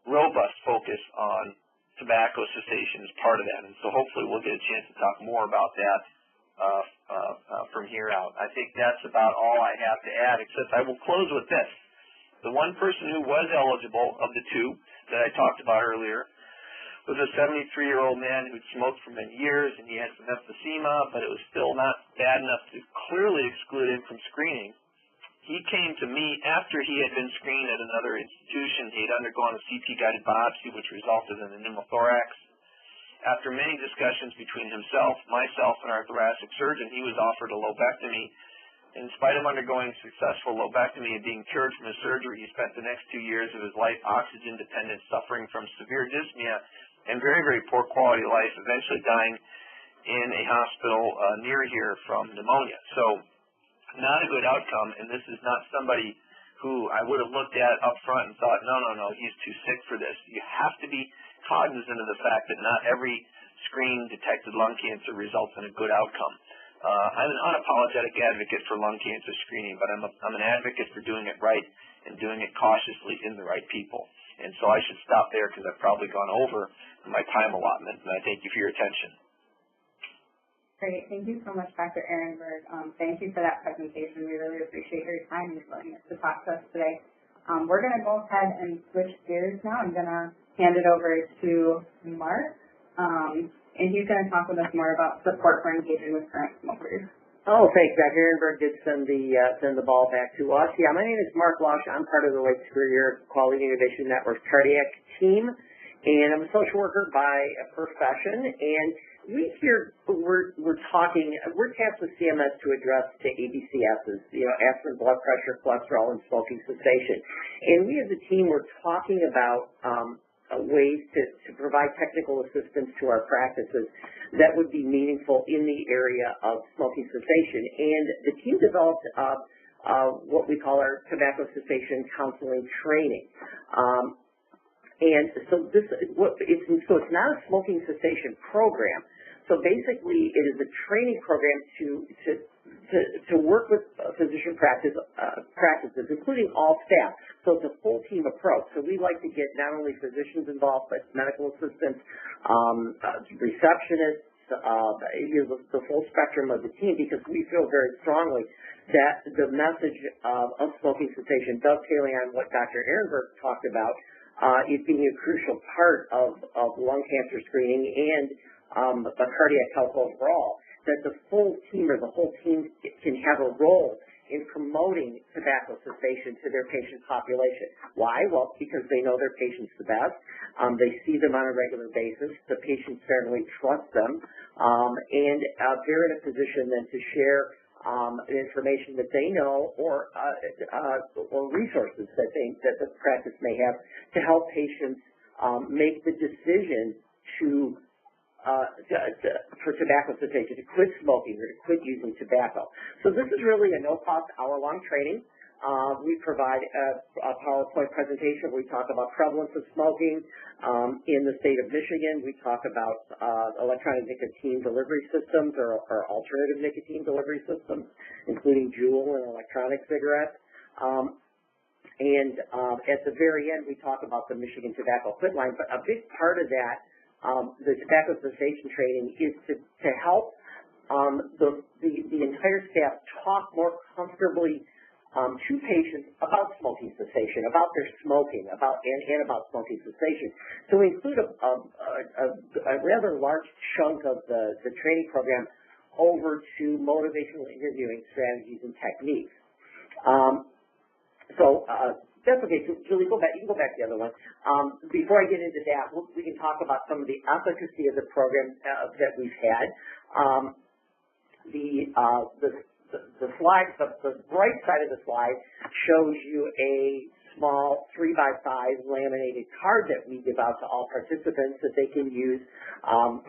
robust focus on tobacco cessation as part of that. And so hopefully we'll get a chance to talk more about that from here out. I think that's about all I have to add, except I will close with this. The one person who was eligible of the two that I talked about earlier was a 73-year-old man who'd smoked for many years, and he had some emphysema, but it was still not bad enough to clearly exclude him from screening. He came to me after he had been screened at another institution. He had undergone a CT-guided biopsy, which resulted in a pneumothorax. After many discussions between himself, myself, and our thoracic surgeon, he was offered a lobectomy. In spite of undergoing successful lobectomy and being cured from his surgery, he spent the next 2 years of his life oxygen-dependent, suffering from severe dyspnea and very, very poor quality of life, eventually dying in a hospital near here from pneumonia. So not a good outcome, and this is not somebody who I would have looked at up front and thought, no, he's too sick for this. You have to be cognizant of the fact that not every screen-detected lung cancer results in a good outcome. I'm an unapologetic advocate for lung cancer screening, but I'm an advocate for doing it right and doing it cautiously in the right people. And so I should stop there because I've probably gone over my time allotment, and I thank you for your attention. Great. Thank you so much, Dr. Ehrenberg. Thank you for that presentation. We really appreciate your time and willingness to talk to us today. We're going to go ahead and switch gears now. I'm going to hand it over to Mark, and he's going to talk with us more about support for engaging with current smokers. Oh, thanks. Dr. Ehrenberg did send the ball back to us. Yeah, my name is Mark Losh. I'm part of the Lake Superior Quality Innovation Network cardiac team, and I'm a social worker by profession. And we're tasked with CMS to address to ABCSs, aspirin, blood pressure, cholesterol, and smoking cessation. And we as a team, we're talking about ways to provide technical assistance to our practices that would be meaningful in the area of smoking cessation. And the team developed what we call our tobacco cessation counseling training. And so it's not a smoking cessation program. So basically, it is a training program to work with physician practices, including all staff. So it's a full team approach. So we like to get not only physicians involved, but medical assistants, receptionists, the full spectrum of the team, because we feel very strongly that the message of smoking cessation, dovetailing on what Dr. Ehrenberg talked about, is being a crucial part of lung cancer screening and the cardiac health overall, that the full team or the whole team can have a role in promoting tobacco cessation to their patient population. Why? Well, because they know their patients the best. They see them on a regular basis. The patients certainly trust them, and they're in a position then to share information that they know or resources that the practice may have to help patients make the decision for tobacco cessation, to quit smoking or to quit using tobacco. So this is really a no-cost hour-long training. We provide a PowerPoint presentation where we talk about prevalence of smoking in the state of Michigan. We talk about electronic nicotine delivery systems or alternative nicotine delivery systems, including Juul and electronic cigarettes. And at the very end, we talk about the Michigan Tobacco Quit Line. But a big part of that, the tobacco cessation training, is to help the entire staff talk more comfortably to patients about smoking cessation, about their smoking, and about smoking cessation. So we include a rather large chunk of the training program over to motivational interviewing strategies and techniques. That's okay. So, Julie, you can go back to the other one. Before I get into that, we can talk about some of the efficacy of the program that we've had. The slide, the right side of the slide shows you a small 3x5 laminated card that we give out to all participants that they can use,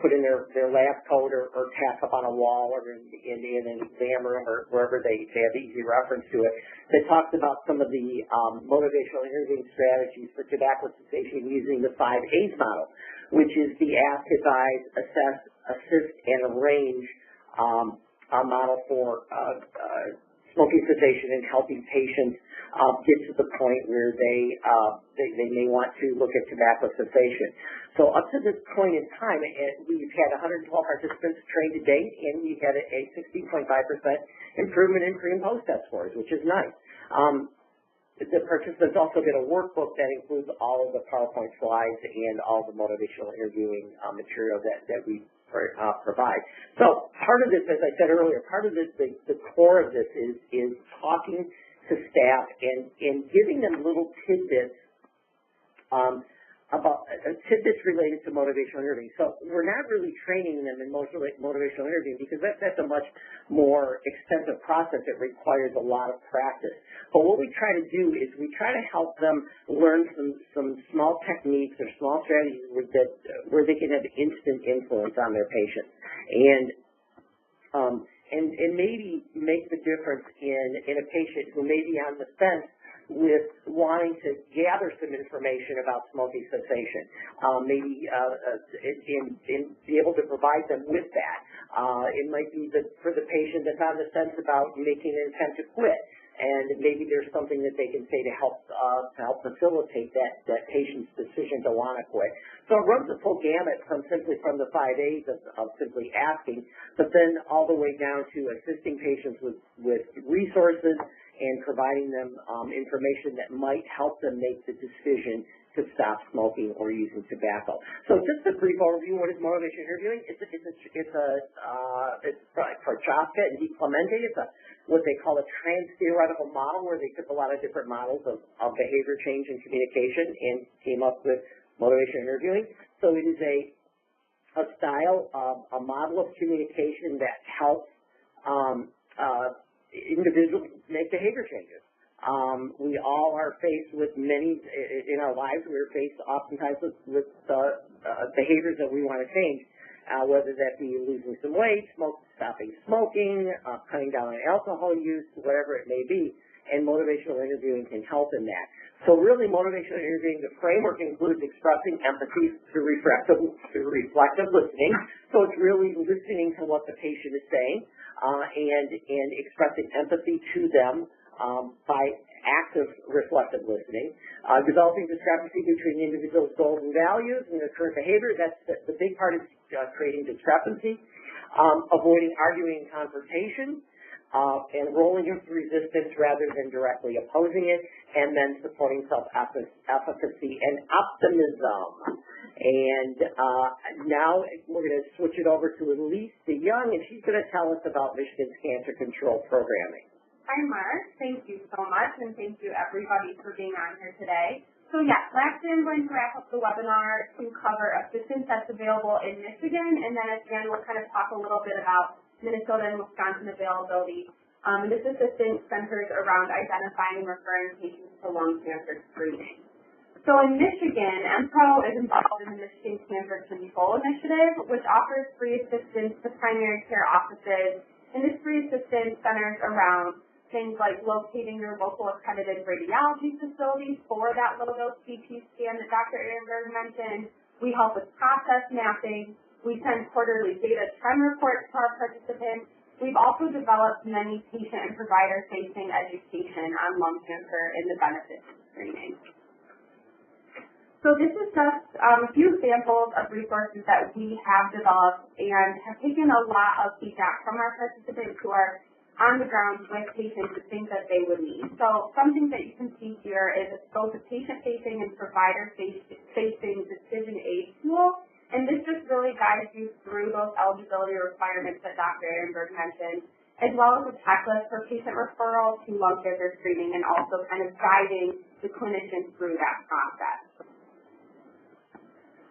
put in their lab coat or tack up on a wall or in an exam room or wherever they have easy reference to it, that talks about some of the motivational interviewing strategies for tobacco cessation using the 5 A's model, which is the ask, advise, assess, assist, and arrange model for smoking cessation and helping patients get to the point where they may want to look at tobacco cessation. So up to this point in time, we've had 112 participants trained to date, and we've had a 16.5% improvement in pre and post test scores, which is nice. The participants also get a workbook that includes all of the PowerPoint slides and all the motivational interviewing material that we provide. So part of this, as I said earlier, part of this, the core of this is talking to staff and giving them little tidbits about tidbits related to motivational interviewing. So we're not really training them in motivational interviewing because that's a much more extensive process that requires a lot of practice. But what we try to do is we try to help them learn some small techniques or small strategies where they can have instant influence on their patients and maybe make the difference in a patient who may be on the fence with wanting to gather some information about smoking cessation, maybe be able to provide them with that. It might be for the patient that's on the fence about making an attempt to quit, and maybe there's something that they can say to help facilitate that patient's decision to want to quit. So it runs the full gamut from the 5 A's of simply asking, but then all the way down to assisting patients with resources and providing them information that might help them make the decision to stop smoking or using tobacco. So just a brief overview, what is motivation interviewing? It's for Chaska and Di Clemente. It's what they call a trans-theoretical model, where they took a lot of different models of behavior change and communication and came up with motivation interviewing. So it is a style, a model of communication that helps individuals make behavior changes. We all are faced with many, in our lives, we're faced oftentimes with behaviors that we want to change, whether that be losing some weight, stopping smoking, cutting down on alcohol use, whatever it may be, and motivational interviewing can help in that. So really, motivational interviewing, the framework includes expressing empathy through reflective listening. So it's really listening to what the patient is saying, and expressing empathy to them by active reflective listening, developing discrepancy between the individual's goals and values and their current behavior. That's the big part is creating discrepancy, avoiding arguing and confrontation, and rolling into resistance rather than directly opposing it, and then supporting self-efficacy and optimism. And now we're going to switch it over to Elise DeYoung, and she's going to tell us about Michigan's cancer control programming. Hi, Mark. Thank you so much, and thank you, everybody, for being on here today. So, yes, lastly, I'm going to wrap up the webinar to cover assistance that's available in Michigan, and then at the end, we'll kind of talk a little bit about Minnesota and Wisconsin availability. This assistance centers around identifying and referring patients to lung cancer screening. So in Michigan, MPRO is involved in the Michigan Cancer Control Initiative, which offers free assistance to primary care offices, and this free assistance centers around things like locating your local accredited radiology facility for that low-dose CT scan that Dr. Ehrenberg mentioned. We help with process mapping. We send quarterly data trend reports to our participants. We've also developed many patient and provider-facing education on lung cancer and the benefits of screening. So this is just a few examples of resources that we have developed and have taken a lot of feedback from our participants who are on the ground with patients the things that they would need. So some things that you can see here is both a patient-facing and provider-facing decision aid tool, and this just really guides you through those eligibility requirements that Dr. Ehrenberg mentioned, as well as a checklist for patient referral to lung cancer screening and also kind of guiding the clinician through that process.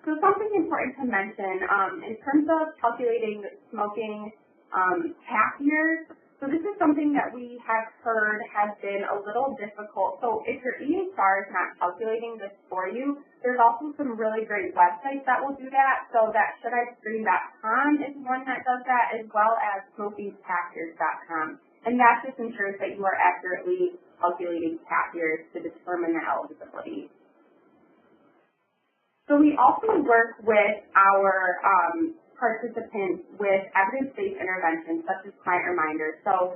So something important to mention in terms of calculating smoking cap years. So this is something that we have heard has been a little difficult. So if your EHR is not calculating this for you, there's also some really great websites that will do that. So that shouldiscreen.com is one that does that, as well as smokingcap-years.com. And that just ensures that you are accurately calculating cap years to determine the eligibility. So we also work with our participants with evidence-based interventions such as client reminders. So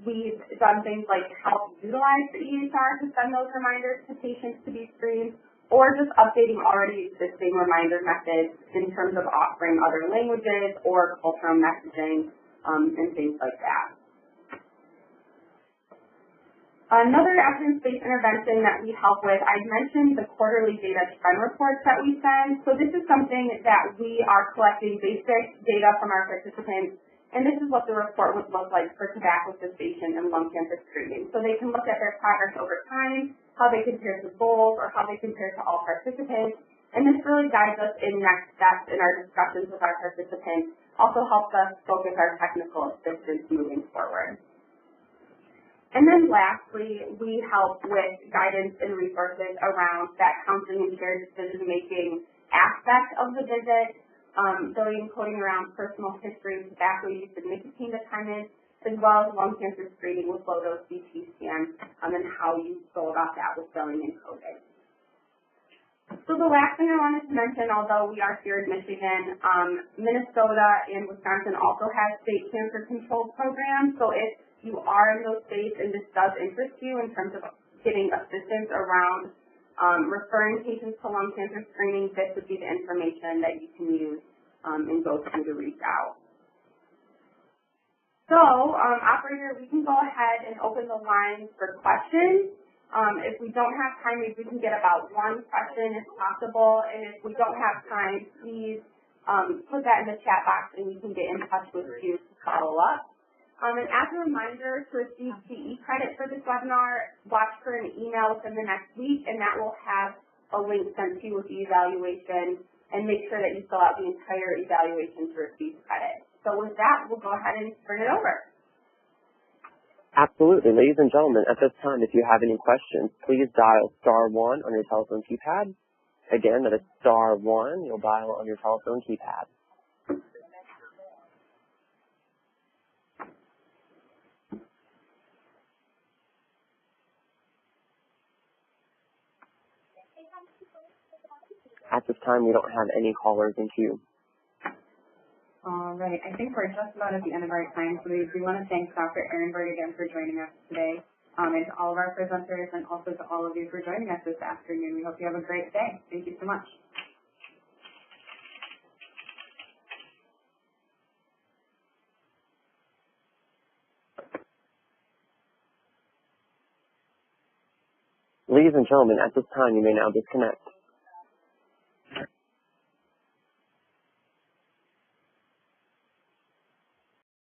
we've done things like help utilize the EHR to send those reminders to patients to be screened, or just updating already existing reminder methods in terms of offering other languages or cultural messaging and things like that. Another evidence-based intervention that we help with, I mentioned the quarterly data trend reports that we send. So this is something that we are collecting basic data from our participants, and this is what the report would look like for tobacco cessation and lung cancer screening. So they can look at their progress over time, how they compare to goals, or how they compare to all participants. And this really guides us in next steps in our discussions with our participants, also helps us focus our technical assistance moving forward. And then lastly, we help with guidance and resources around that counseling and shared decision-making aspect of the visit, billing and coding around personal history, tobacco use, and nicotine dependence, as well as lung cancer screening with low-dose CT scans, and how you go about that with billing and coding. So the last thing I wanted to mention, although we are here in Michigan, Minnesota and Wisconsin also have state cancer control programs. So if you are in those states and this does interest you in terms of getting assistance around referring patients to lung cancer screening, this would be the information that you can use and go through to reach out. So, operator, we can go ahead and open the lines for questions. If we don't have time, maybe we can get about one question if possible. And if we don't have time, please put that in the chat box and we can get in touch with you to follow up. And as a reminder, to receive CE credit for this webinar, watch for an email within the next week, and that will have a link sent to you with the evaluation, and make sure that you fill out the entire evaluation to receive credit. So with that, we'll go ahead and turn it over. Absolutely. Ladies and gentlemen, at this time, if you have any questions, please dial *1 on your telephone keypad. Again, that is *1 you'll dial on your telephone keypad. At this time, we don't have any callers in queue. All right. I think we're just about at the end of our time, so we do want to thank Dr. Ehrenberg again for joining us today, and to all of our presenters, and also to all of you for joining us this afternoon. We hope you have a great day. Thank you so much. Ladies and gentlemen, at this time, you may now disconnect.